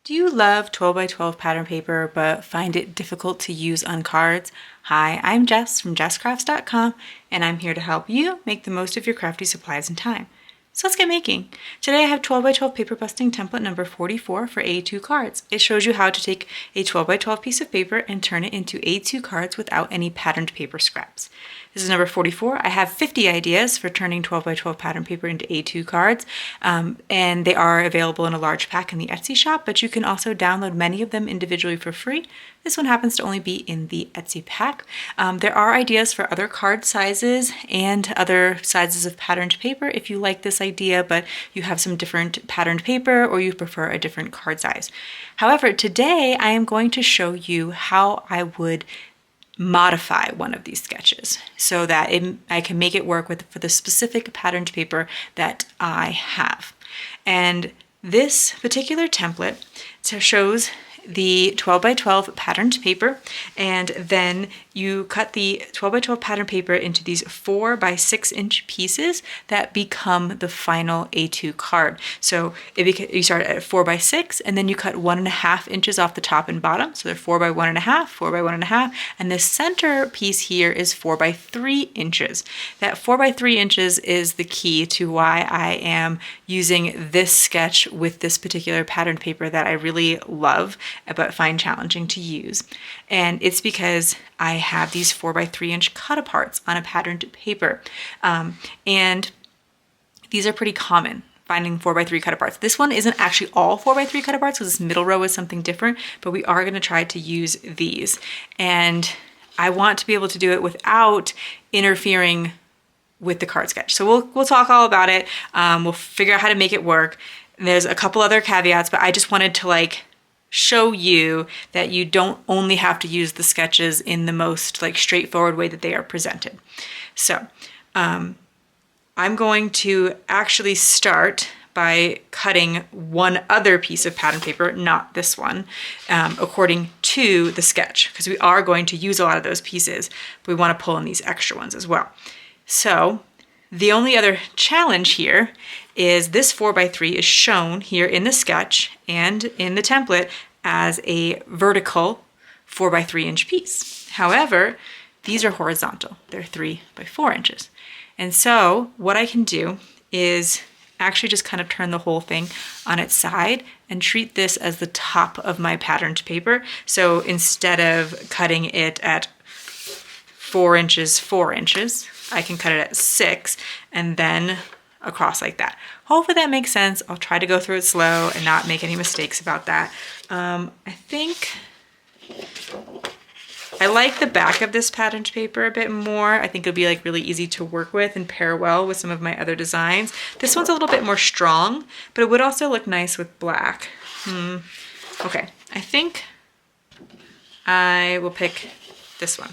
Do you love 12 by 12 pattern paper but find it difficult to use on cards? Hi, I'm Jess from JessCrafts.com and I'm here to help you make the most of your crafty supplies and time. So let's get making. Today I have 12 by 12 paper busting template number 44 for A2 cards. It shows you how to take a 12 by 12 piece of paper and turn it into A2 cards without any patterned paper scraps. This is number 44. I have 50 ideas for turning 12 by 12 pattern paper into A2 cards, and they are available in a large pack in the Etsy shop, but you can also download many of them individually for free. This one happens to only be in the Etsy pack. There are ideas for other card sizes and other sizes of patterned paper if you like this idea, but you have some different patterned paper or you prefer a different card size. However, today I am going to show you how I would modify one of these sketches so that I can make it work for the specific patterned paper that I have. And this particular template shows the 12 by 12 patterned paper, and then you cut the 12 by 12 pattern paper into these 4 by 6 inch pieces that become the final A2 card. So you start at 4 by 6 and then you cut 1.5 inches off the top and bottom. So they're 4 by 1.5, 4 by 1.5, and the center piece here is 4 by 3 inches. That 4 by 3 inches is the key to why I am using this sketch with this particular patterned paper that I really love but find challenging to use. And it's because I have these 4 by 3 inch cut aparts on a patterned paper. And these are pretty common, finding 4 by 3 cut aparts. This one isn't actually all 4 by 3 cut aparts because this middle row is something different, but we are gonna try to use these. And I want to be able to do it without interfering with the card sketch. So we'll talk all about it. We'll figure out how to make it work. And there's a couple other caveats, but I just wanted to show you that you don't only have to use the sketches in the most straightforward way that they are presented. So I'm going to actually start by cutting one other piece of pattern paper, not this one, according to the sketch, because we are going to use a lot of those pieces, but we want to pull in these extra ones as well. So the only other challenge here is this 4 by 3 is shown here in the sketch and in the template as a vertical 4 by 3 inch piece. However, these are horizontal. They're 3 by 4 inches. And so what I can do is actually just kind of turn the whole thing on its side and treat this as the top of my patterned paper. So instead of cutting it at 4 inches, 4 inches, I can cut it at 6 and then across like that. Hopefully that makes sense. I'll try to go through it slow and not make any mistakes about that. I think I like the back of this patterned paper a bit more. I think it'll be really easy to work with and pair well with some of my other designs. This one's a little bit more strong, but it would also look nice with black. Okay, I think I will pick this one.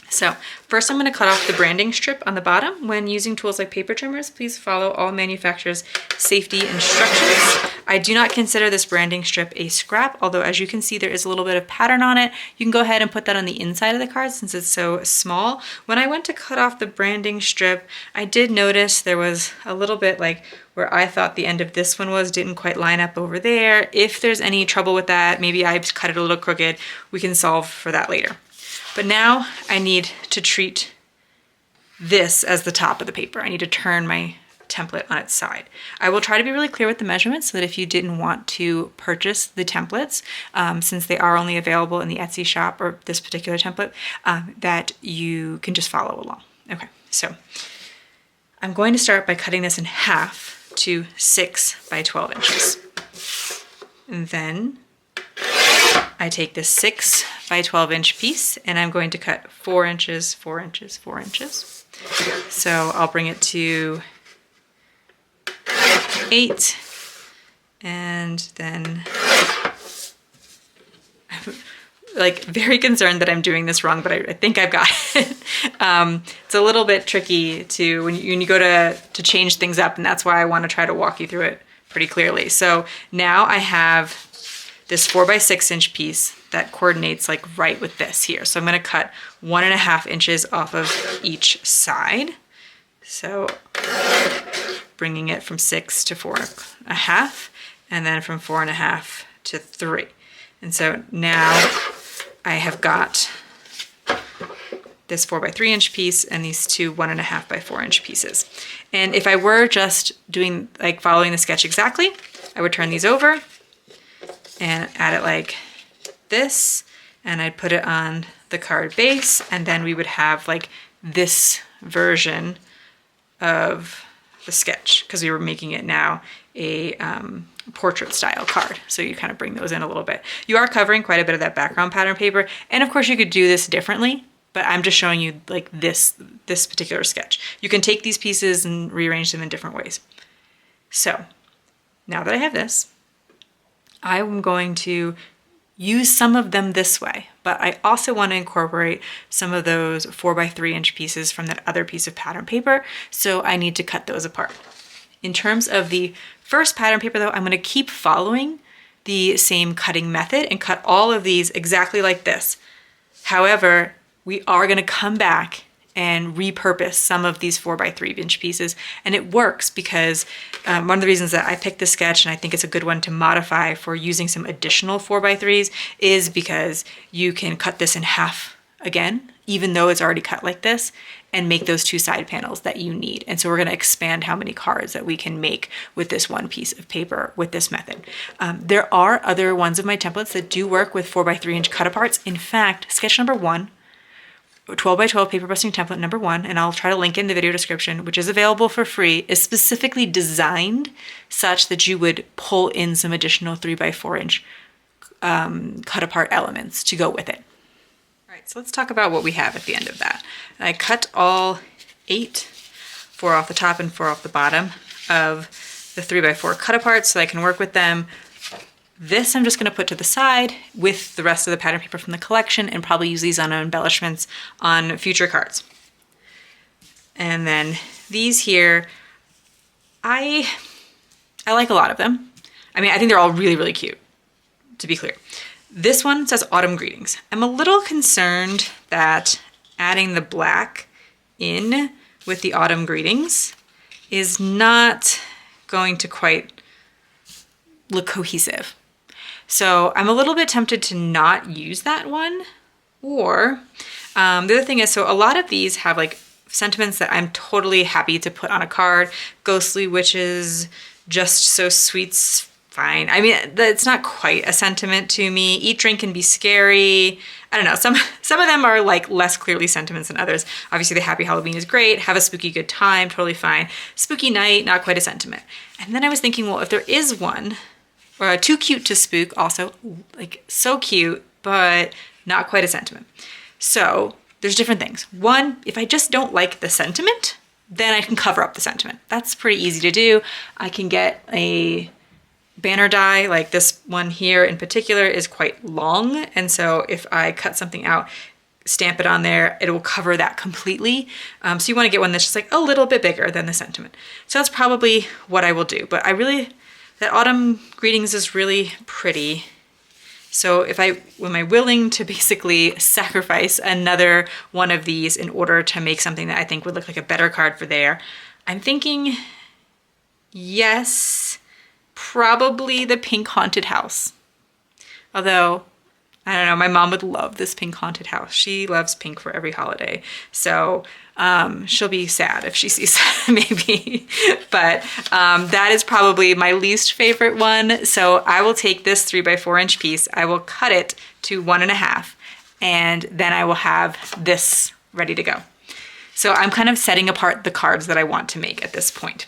So first I'm going to cut off the branding strip on the bottom. When using tools like paper trimmers, please follow all manufacturers' safety instructions. I do not consider this branding strip a scrap, although as you can see there is a little bit of pattern on it. You can go ahead and put that on the inside of the card since it's so small. When I went to cut off the branding strip, I did notice there was a little bit where I thought the end of this one didn't quite line up over there. If there's any trouble with that, maybe I've cut it a little crooked, we can solve for that later. But now I need to treat this as the top of the paper. I need to turn my template on its side. I will try to be really clear with the measurements so that if you didn't want to purchase the templates, since they are only available in the Etsy shop or this particular template, that you can just follow along. Okay, so I'm going to start by cutting this in half to 6 by 12 inches. And then I take this 6 by 12 inch piece and I'm going to cut 4 inches, 4 inches, 4 inches. So I'll bring it to 8 and then I'm very concerned that I'm doing this wrong, but I think I've got it. It's a little bit tricky when you go to change things up, and that's why I want to try to walk you through it pretty clearly. So now I have this 4 by 6 inch piece that coordinates right with this here. So I'm going to cut 1.5 inches off of each side. So bringing it from 6 to 4.5, and then from 4.5 to 3. And so now I have got this 4x3 inch piece and these two 1.5 by 4 inch pieces. And if I were just doing like following the sketch exactly, I would turn these over and add it like this, and I'd put it on the card base, and then we would have like this version of the sketch because we were making it now a portrait style card. So you kind of bring those in a little bit. You are covering quite a bit of that background pattern paper, and of course you could do this differently, but I'm just showing you like this particular sketch. You can take these pieces and rearrange them in different ways. So now that I have this, I'm going to use some of them this way, but I also want to incorporate some of those 4x3 inch pieces from that other piece of pattern paper, so I need to cut those apart. In terms of the first pattern paper though, I'm going to keep following the same cutting method and cut all of these exactly like this. However, we are going to come back and repurpose some of these 4x3 inch pieces. And it works because one of the reasons that I picked this sketch, and I think it's a good one to modify for using some additional 4x3s, is because you can cut this in half again, even though it's already cut like this, and make those two side panels that you need. And so we're gonna expand how many cards that we can make with this one piece of paper with this method. There are other ones of my templates that do work with 4x3 inch cut aparts. In fact, sketch number 1, 12x12 paper busting template number 1, and I'll try to link in the video description, which is available for free, is specifically designed such that you would pull in some additional 3x4 inch cut apart elements to go with it. All right, so let's talk about what we have at the end of that. I cut all 8, 4 off the top and 4 off the bottom of the 3x4 cut apart so I can work with them. This I'm just going to put to the side with the rest of the pattern paper from the collection and probably use these on embellishments on future cards. And then these here, I like a lot of them. I mean, I think they're all really, really cute, to be clear. This one says Autumn Greetings. I'm a little concerned that adding the black in with the Autumn Greetings is not going to quite look cohesive. So I'm a little bit tempted to not use that one. Or the other thing is, so a lot of these have like sentiments that I'm totally happy to put on a card. Ghostly Witches, Just So Sweet's fine. I mean, it's not quite a sentiment to me. Eat, Drink, and Be Scary. I don't know. Some of them are like less clearly sentiments than others. Obviously, the Happy Halloween is great. Have a Spooky Good Time, totally fine. Spooky Night, not quite a sentiment. And then I was thinking, well, if there is one, or Too Cute to Spook, also like so cute, but not quite a sentiment. So there's different things. One, if I just don't like the sentiment, then I can cover up the sentiment. That's pretty easy to do. I can get a banner die, like this one here in particular is quite long. And so if I cut something out, stamp it on there, it will cover that completely. So you want to get one that's just like a little bit bigger than the sentiment. So that's probably what I will do. But that Autumn Greetings is really pretty. So am I willing to basically sacrifice another one of these in order to make something that I think would look like a better card for there? I'm thinking yes, probably the Pink Haunted House. Although, I don't know, my mom would love this Pink Haunted House. She loves pink for every holiday. So she'll be sad if she sees that, maybe. But that is probably my least favorite one. So I will take this 3x4 inch piece, I will cut it to 1.5, and then I will have this ready to go. So I'm kind of setting apart the cards that I want to make at this point.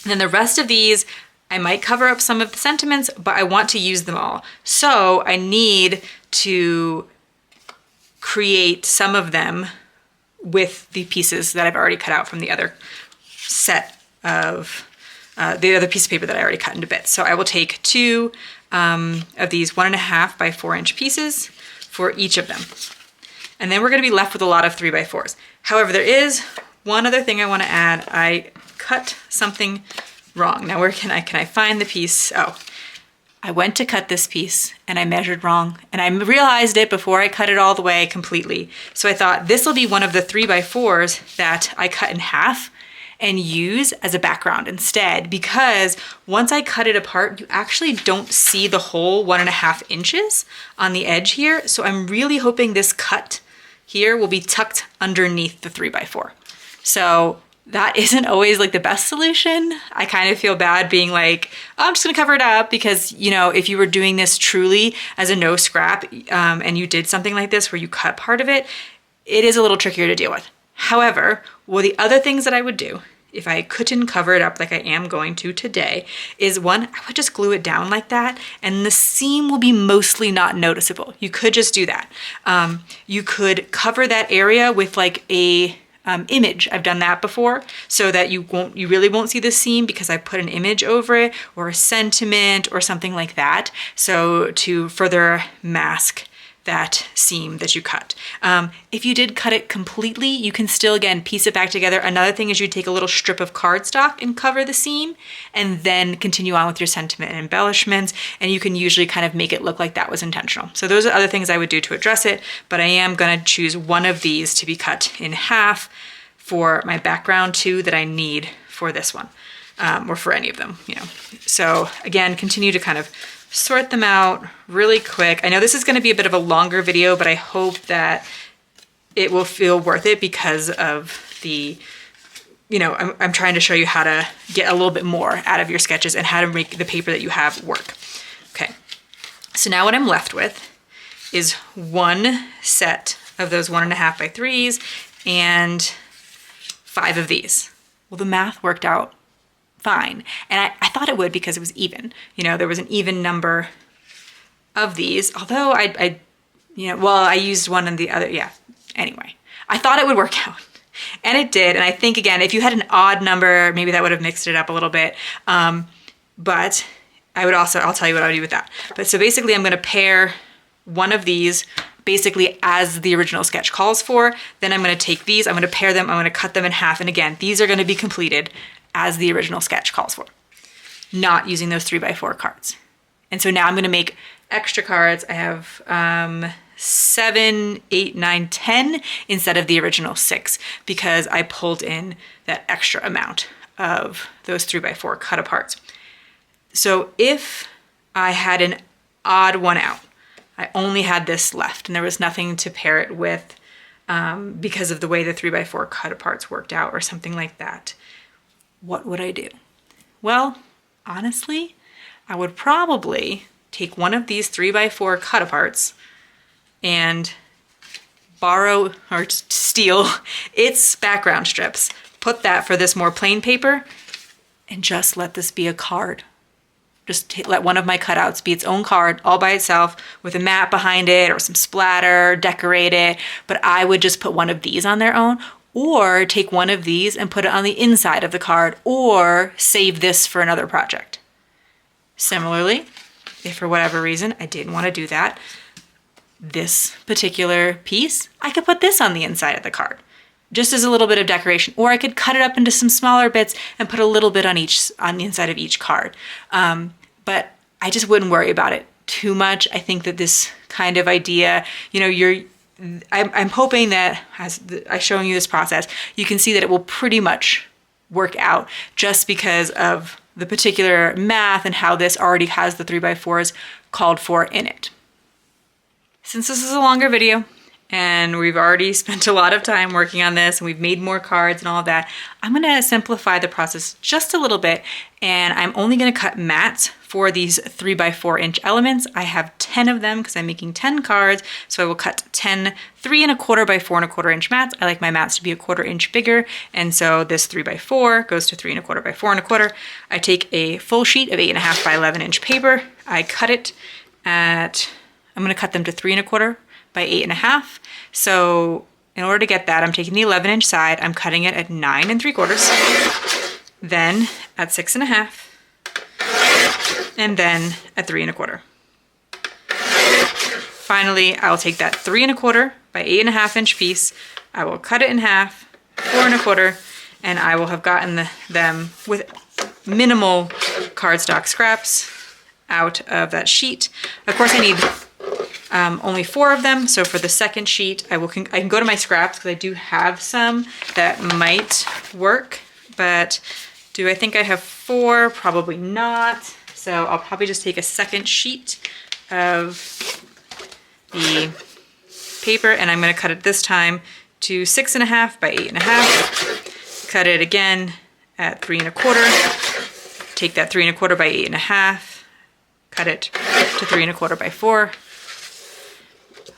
And then the rest of these, I might cover up some of the sentiments, but I want to use them all. So I need to create some of them with the pieces that I've already cut out from the other set of, the other piece of paper that I already cut into bits. So I will take 2 of these 1.5 by 4 inch pieces for each of them. And then we're gonna be left with a lot of 3x4s. However, there is one other thing I wanna add. I cut something wrong. Now where can I find the piece? Oh, I went to cut this piece and I measured wrong, and I realized it before I cut it all the way completely. So I thought this will be one of the 3x4s that I cut in half, and use as a background instead, because once I cut it apart, you actually don't see the whole 1.5 inches on the edge here. So I'm really hoping this cut here will be tucked underneath the 3x4. So that isn't always like the best solution. I kind of feel bad being like, oh, I'm just gonna cover it up, because you know, if you were doing this truly as a no scrap and you did something like this where you cut part of it, it is a little trickier to deal with. However, one of the other things that I would do if I couldn't cover it up like I am going to today is, one, I would just glue it down like that, and the seam will be mostly not noticeable. You could just do that. You could cover that area with like a image. I've done that before, so that you really won't see the seam, because I put an image over it or a sentiment or something like that, so to further mask that seam that you cut. If you did cut it completely, you can still, again, piece it back together. Another thing is you take a little strip of cardstock and cover the seam, and then continue on with your sentiment and embellishments, and you can usually kind of make it look like that was intentional. So those are other things I would do to address it, but I am gonna choose one of these to be cut in half for my background too that I need for this one, or for any of them, you know. So again, continue to kind of sort them out really quick. I know this is going to be a bit of a longer video, but I hope that it will feel worth it, because of the, you know, I'm trying to show you how to get a little bit more out of your sketches and how to make the paper that you have work. Okay, so now what I'm left with is one set of those 1.5x3s and 5 of these. Well, the math worked out fine. And I thought it would, because it was even. You know, there was an even number of these, although I used one and the other, yeah. Anyway, I thought it would work out. And it did. And I think, again, if you had an odd number, maybe that would have mixed it up a little bit. But I would also, I'll tell you what I would do with that. But so basically I'm gonna pair one of these basically as the original sketch calls for. Then I'm gonna take these, I'm gonna pair them, I'm gonna cut them in half. And again, these are gonna be completed as the original sketch calls for, not using those 3x4 cards. And so now I'm gonna make extra cards. I have 7, 8, 9, 10 instead of the original 6, because I pulled in that extra amount of those 3x4 cut aparts. So if I had an odd one out, I only had this left and there was nothing to pair it with because of the way the 3x4 cut aparts worked out or something like that, what would I do? Well, honestly, I would probably take one of these 3x4 cut aparts and borrow or steal its background strips, put that for this more plain paper, and just let this be a card. Just let one of my cutouts be its own card all by itself with a mat behind it or some splatter, decorate it. But I would just put one of these on their own, or take one of these and put it on the inside of the card, or save this for another project. Similarly, if for whatever reason I didn't want to do that, this particular piece, I could put this on the inside of the card, just as a little bit of decoration, or I could cut it up into some smaller bits and put a little bit on the inside of each card. But I just wouldn't worry about it too much. I think that this kind of idea, you know, I'm hoping that as I'm showing you this process, you can see that it will pretty much work out just because of the particular math and how this already has the 3x4s called for in it. Since this is a longer video and we've already spent a lot of time working on this and we've made more cards and all of that, I'm gonna simplify the process just a little bit, and I'm only gonna cut mats for these 3x4 inch elements. I have 10 of them because I'm making 10 cards, so I will cut 10 3¼ by 4¼ inch mats. I like my mats to be 1/4 inch bigger, and so this 3x4 goes to 3¼ by 4¼ I take a full sheet of 8.5 by 11 inch paper. I cut it at, I'm gonna cut them to 3¼ by 8.5. So in order to get that, I'm taking the 11 inch side, I'm cutting it at 9 3/4, then at 6.5, and then at 3¼ Finally, I'll take that 3¼ by 8.5 inch piece, I will cut it in half, 4¼ and I will have gotten them with minimal cardstock scraps out of that sheet. Of course, I need only 4 of them, so for the second sheet, I can go to my scraps because I do have some that might work but do I think I have 4? Probably not. So I'll probably just take a second sheet of the paper, and I'm going to cut it this time to 6.5 by 8.5. Cut it again at 3.25. Take that 3.25 by 8.5. Cut it to 3.25 by 4.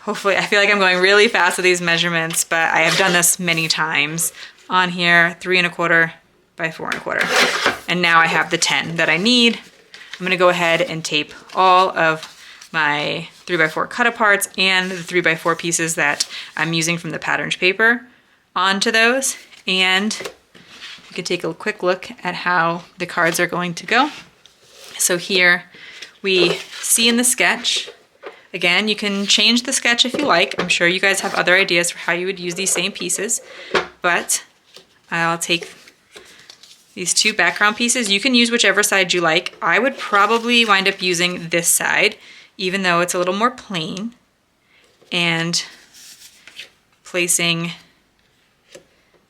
Hopefully, I feel like I'm going really fast with these measurements, but I have done this many times. On here, 3.25 by 4.25. And now I have the 10 that I need. I'm gonna go ahead and tape all of my 3x4 cut aparts and the 3x4 pieces that I'm using from the patterned paper onto those. And you can take a quick look at how the cards are going to go. So here we see in the sketch, again, you can change the sketch if you like. I'm sure you guys have other ideas for how you would use these same pieces, but I'll take these 2 background pieces. You can use whichever side you like. I would probably wind up using this side, even though it's a little more plain, and placing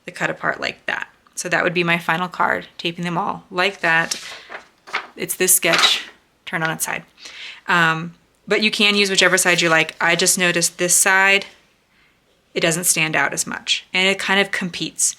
the cut apart like that. So that would be my final card, taping them all like that. It's this sketch, turn on its side. But you can use whichever side you like. I just noticed this side, it doesn't stand out as much, and it kind of competes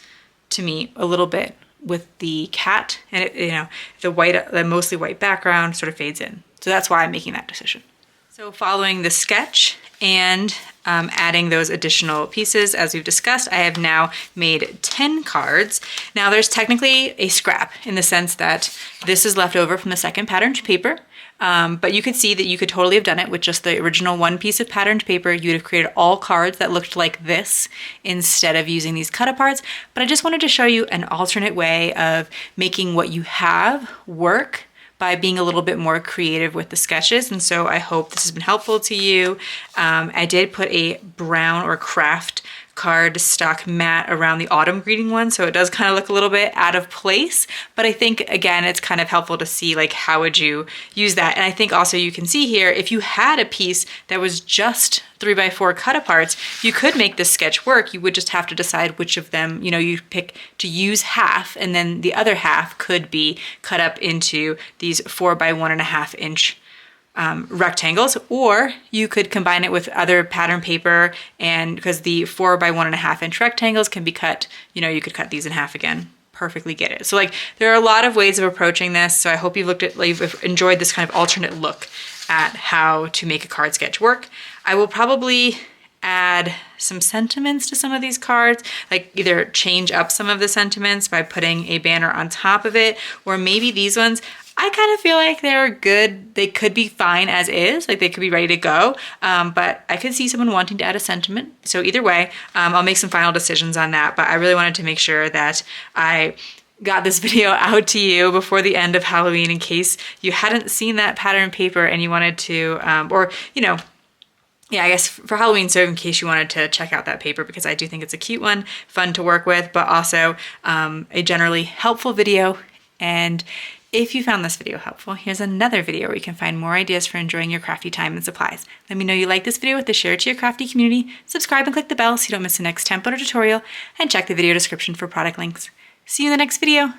to me a little bit with the cat, and it, you know, the mostly white background sort of fades in. So that's why I'm making that decision. So following the sketch and adding those additional pieces, as we've discussed, I have now made 10 cards. Now there's technically a scrap in the sense that this is left over from the second patterned paper. But you could see that you could totally have done it with just the original 1 piece of patterned paper. You'd have created all cards that looked like this instead of using these cut aparts. But I just wanted to show you an alternate way of making what you have work by being a little bit more creative with the sketches. And so I hope this has been helpful to you. I did put a brown or craft card stock mat around the autumn greeting one, so it does kind of look a little bit out of place, but I think again it's kind of helpful to see like how would you use that. And I think also you can see here, if you had a piece that was just 3x4 cut aparts, you could make this sketch work. You would just have to decide which of them, you know, you pick to use half, and then the other half could be cut up into these 4 by 1.5 inch rectangles, or you could combine it with other pattern paper, and because the 4 by 1.5 inch rectangles can be cut, you know, you could cut these in half again. Perfectly get it. So like there are a lot of ways of approaching this. So I hope you've enjoyed this kind of alternate look at how to make a card sketch work. I will probably add some sentiments to some of these cards, like either change up some of the sentiments by putting a banner on top of it, or maybe these ones, I kind of feel like they're good. They could be fine as is, like they could be ready to go, but I could see someone wanting to add a sentiment. So either way, I'll make some final decisions on that, but I really wanted to make sure that I got this video out to you before the end of Halloween in case you hadn't seen that pattern paper and you wanted to, or, you know, yeah, I guess for Halloween, so in case you wanted to check out that paper, because I do think it's a cute one, fun to work with, but also a generally helpful video. And if you found this video helpful, here's another video where you can find more ideas for enjoying your crafty time and supplies. Let me know you like this video with the share it to your crafty community, subscribe and click the bell so you don't miss the next template or tutorial, and check the video description for product links. See you in the next video.